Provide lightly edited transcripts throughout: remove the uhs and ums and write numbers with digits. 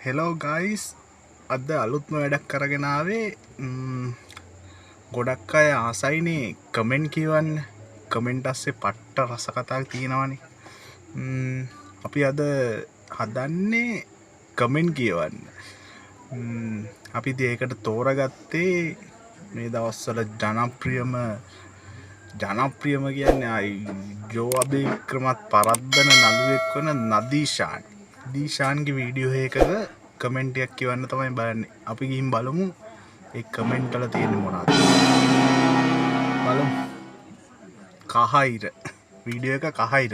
Hello guys අද අලුත්ම වැඩක් කරගෙන ආවේ ගොඩක් අය ආසයිනේ කමෙන්ට් කියවන්න කමෙන්ට් අස්සේ පට්ට රස කතාවක් තියෙනවනේ අපි අද හදන්නේ කමෙන්ට් කියවන්න අපි ඒකට තෝරගත්තේ මේ දවස්වල ජනප්‍රියම කියන්නේ ජෝ අබේක්‍රමත් පරද්දන නළුවෙක් වන නදීෂාන්ගේ වීඩියෝ එකක කමෙන්ට් එකක් කියවන්න තමයි බලන්නේ. අපි ගිහින් බලමු ඒ කමෙන්ට් වල තියෙන මොනවද. බලමු. කහිර වීඩියෝ එක කහිර.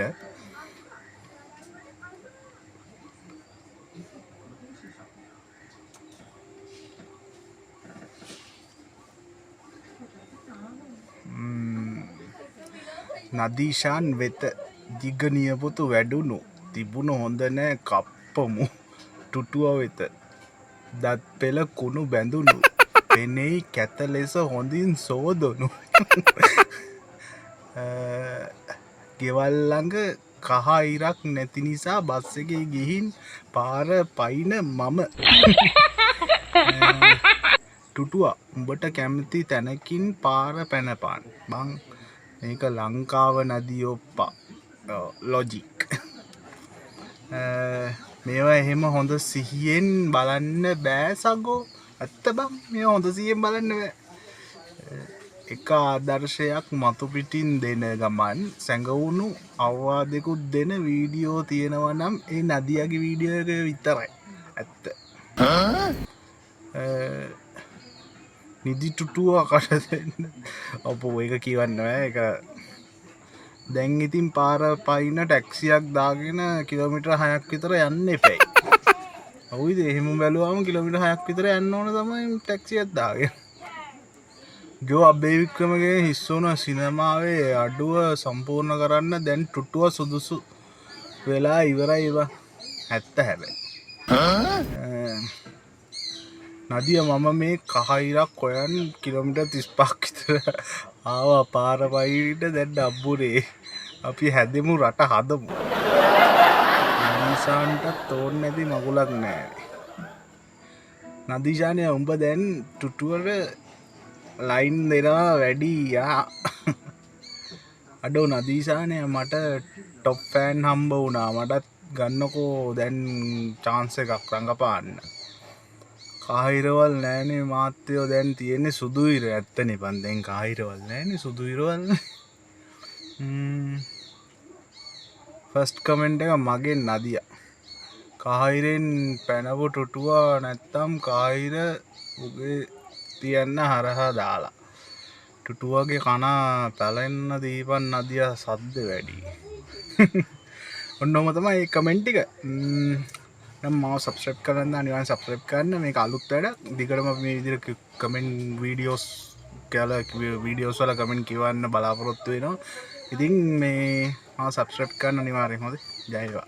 නදීෂාන් වෙත දිග නියපොතු වැඩුණු තිබුණ හොඳ නෑ කප්පමු ටුටුව වෙත දත් පෙළ කුණු බැඳුණු පෙනෙයි කැත ලෙස හොඳින් සෝදනු ගෙවල් ළඟ කහ ඉරක් නැති නිසා බස් එකේ ගිහින් පාර පයින මම ටුටුවා උඹට කැමති තැනකින් පාර පැනපාන් බං මේක ලංකාව නදියොප්පා ලොජික් මේවා එහෙම හොඳ සිහියෙන් බලන්න බෑ සගෝ ඇත්ත බං මේවා හොඳ සිහියෙන් බලන්න බෑ එක ආදර්ශයක් මතු පිටින් දෙන ගමන් සැඟවුණු අවවාදෙකුත් දෙන වීඩියෝ තියෙනවා නම් ඒ නදියාගේ වීඩියෝ එක විතරයි ඇත්ත නිදි ටුටුවා කට දෙන්න අපෝ ඒක කියවන්න බෑ ඒක දැන් ඉතින් පාර පයින්න ටැක්සියක් දාගෙන කිලෝමීටර් 6ක් විතර යන්න එපැයි. අවුයිද එහෙම බැලුවාම කිලෝමීටර් 6ක් විතර යන්න ඕන තමයි ටැක්සියක් දාගෙන. ජෝ අබේවික්‍රමගේ හිස් වුණ සිනමාවේ අඩුව සම්පූර්ණ කරන්න දැන් ටුටුව සුදුසු වෙලා ඉවරයි බං. ඇත්ත හැබැයි. නදිය මම මේ කහිරක් හොයන් කිලෝමීටර් 35ක් විතර ආවා පාර පයින්න දැන් අම්බුනේ අපි හැදෙමු රට හදමු නදීෂාන්ටත් ඕනේ නැති මගුලක් නැහැ නදීෂානේ උඹ දැන් ටුටුවර ලයින් දෙනවා වැඩි යා අඩෝ නදීෂානේ මට টොප් ෆෑන් හම්බ වුණා මටත් ගන්නකෝ දැන් chance එකක් රඟපාන්න කහිරවල් නෑනේ මාත්‍යෝ දැන් තියෙන්නේ සුදු ඉර ඇත්තනේ බං දැන් කහිරවල් නෑනේ සුදු ඉරවල් ෆස්ට් කමෙන්ට් එක මගෙන් නදියා කහිරෙන් පැනපු ටුටුවා නැත්තම් කහිර උගේ තියන්න හරහා දාලා ටුටුවගේ කන පැලෙන්න දීපන් නදියා සද්ද වැඩි ඔන්නෝම තමයි ඒ කමෙන්ට් එක මාව සබස්ක්‍රයිබ් කරන්න අනිවාර්යෙන් සබස්ක්‍රයිබ් කරන්න මේක අලුත් වැඩක් දිගටම මේ විදිහට කමෙන්ට් වීඩියෝස් වල කමෙන්ට් කියවන්න බලාපොරොත්තු වෙනවා ඉතින් මේ මාව සබස්ක්‍රයිබ් කරන්න අනිවාර්යෙන් හොඳයි ජය වේවා